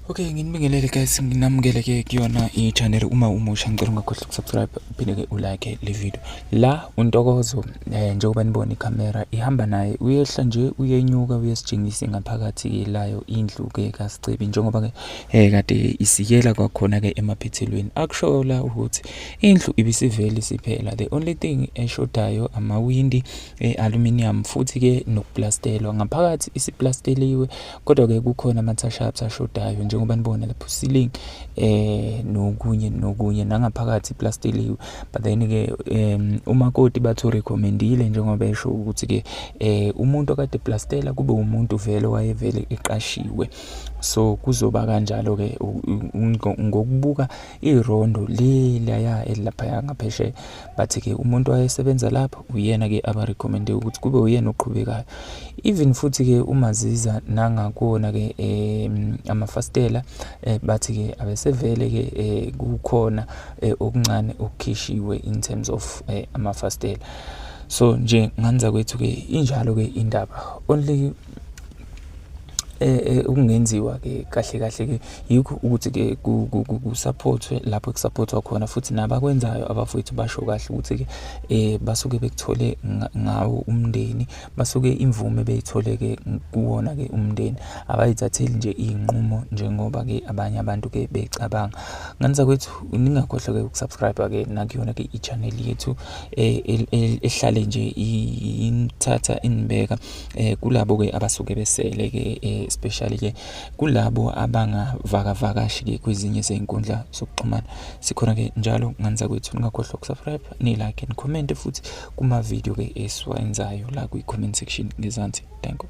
Okay, nginibingelele guys, nginamukele ke kuyona i-channel. Uma umusha ngicela ungakhohlwa ukusubscribe, uphinde ke ulike le video. La untokozo njengoba nibona ikhamera ihamba naye uyehla nje uyenyuka uyesijingisa ngaphakathi layo indlu ke kaSicebi njengoba ke kade isikela kwakhona ke emaphethelweni. Akushola ukuthi indlu ibisivele siphela. The only thing eshodayo amawindi aluminium futhi ke nokuplastelwa ngaphakathi isiplasteliwe, kodwa ke kukhona ama-touch-ups ashodayo njengoba nibona lapho ceiling nokunye nangaphakathi iplasteliwe. But then ke umakoti batho recommendile njengoba esho ukuthi ke umuntu okade plastela kube umuntu vele wayevele eqashiwe, so kuzoba kanjalo ke ngokubuka irondo lelaya elapha ngapheshe. Bathi ke umuntu wayesebenza lapho uyena ke aba recommende ukuthi kube uyena oqhubekayo. Even futhi ke umaziza nangakona ke amafastela bathi ke abesevele ke kukhona okuncane okukhishiwe in terms of amafastela. So nje nganza kwethu ke injalo ke indaba, only ukungenziwa ke kahle ke yikho ukuthi ke kusupportwe lapho kusupportwa khona, futhi nabakwenzayo abafowethu basho kahle ukuthi ke basuke bekuthole ngawo umndeni, basuke imvume beyithole ke kuwona ke umndeni, abayithatheli nje inqumo njengoba ke abanye abantu ke becabanga. Nganza kwethu ningakhohlwa ke ukusubscribe ke nakuyona ke i-channel yethu ehlale nje inthatha inibeka kulabo ke abasuke besele ke especially ke kulabo abangavakashi ke kwezinye zezinkundla zokuxhumana. Sikhona ke njalo nganza kwethu, ningakhohlwa ukusubscribe, ni like and comment futhi kuma video ke esiwenzayo la ku comment section ngezansi. Thank you.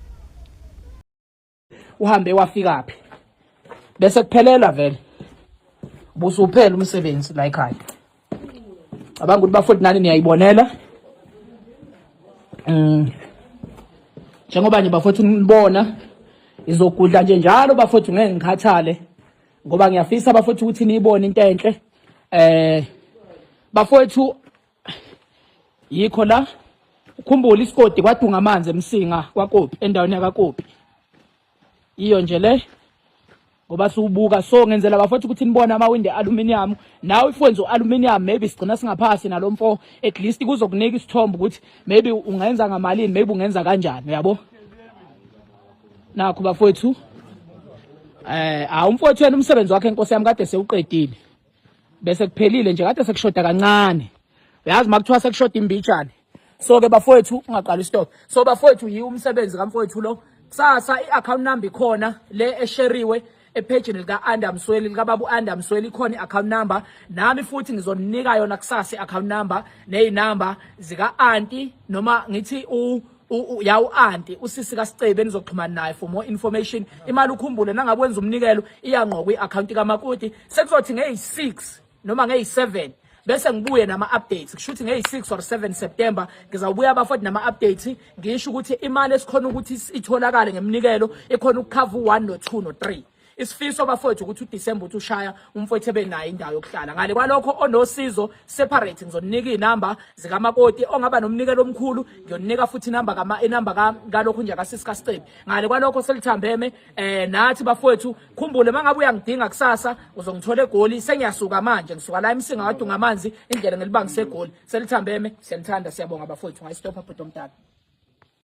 Uhambe wafikaphi bese kuphelela vele busuphela umsebenzi la ekhaya. Abanga ukuthi bafoti nani niyayibonela njengoba nje bafoti unibona izogudla nje njalo bafowethu ngeke ngikhathale ngoba ngiyafisa bafowethu ukuthi niyibone into enhle. Bafowethu yikho la ukhumbula isigodi kwadunga amanzi emsinga kwaKopi, endaweni yakaKopi iyo nje le, ngoba siubuka. So ngenzela bafowethu ukuthi nibone amawindi aluminium. Nawe if wenza aluminium maybe sigcina singaphasi nalomfo, at least kuzokunika isithombe ukuthi maybe ungenza ngamalini, maybe ungenza kanjani, uyabo. Nakho bafowethu umfowethu wena umsebenzi wakhe Nkosi yami kade sewuqedile, bese kuphelile nje kade sekushoda kancane, uyazi makuthiwa sekushoda imbijana. So ke bafowethu ungaqala istop. So bafowethu yi umsebenzi kamfowethu lo. Kusasa i-account number ikhona le esheriwe epage lika Andamsweli, lika baba uAndamsweli, ikhona i-account number. Nami futhi ngizoninika yona kusasa i-account number nezinamba zika auntie noma ngithi yawu auntie usisi kaSicebi enizoxhumana naye for more information. Imali ukhumbule nangabe wenza umnikelo iyangqo kwi-account kamakoti. Sekuzothi ngeyi6 noma ngeyi7 bese ngibuye nama-updates, kushuthi ngeyi6 or 7 September ngizawubuya bafowethu nama-updates ngisho ukuthi imali esikhona ukuthi itholakale ngemnikelo ikhona ukukhava u1 no2 no3. Isifiso bafowethu ukuthi uDisemba uthi ushaya umfowethu ebenayo indawo yokuhlala. Ngale kwalokho onosizo separate ngizoninika inamba zikamakoti, ongaba nomnikelo omkhulu ngiyonika futhi inamba kalokho nje kasisi kaSicebi. Ngale kwalokho selithambeme nathi bafowethu khumbule mangabe uyangidinga kusasa uzongithola eGoli. Sengiyasuka manje, ngisuka la emsinga wadunga amanzi indlela ngelibangise eGoli. Selithambeme, siyanithanda, siyabonga bafowethu. Ngayistop up uDomdala.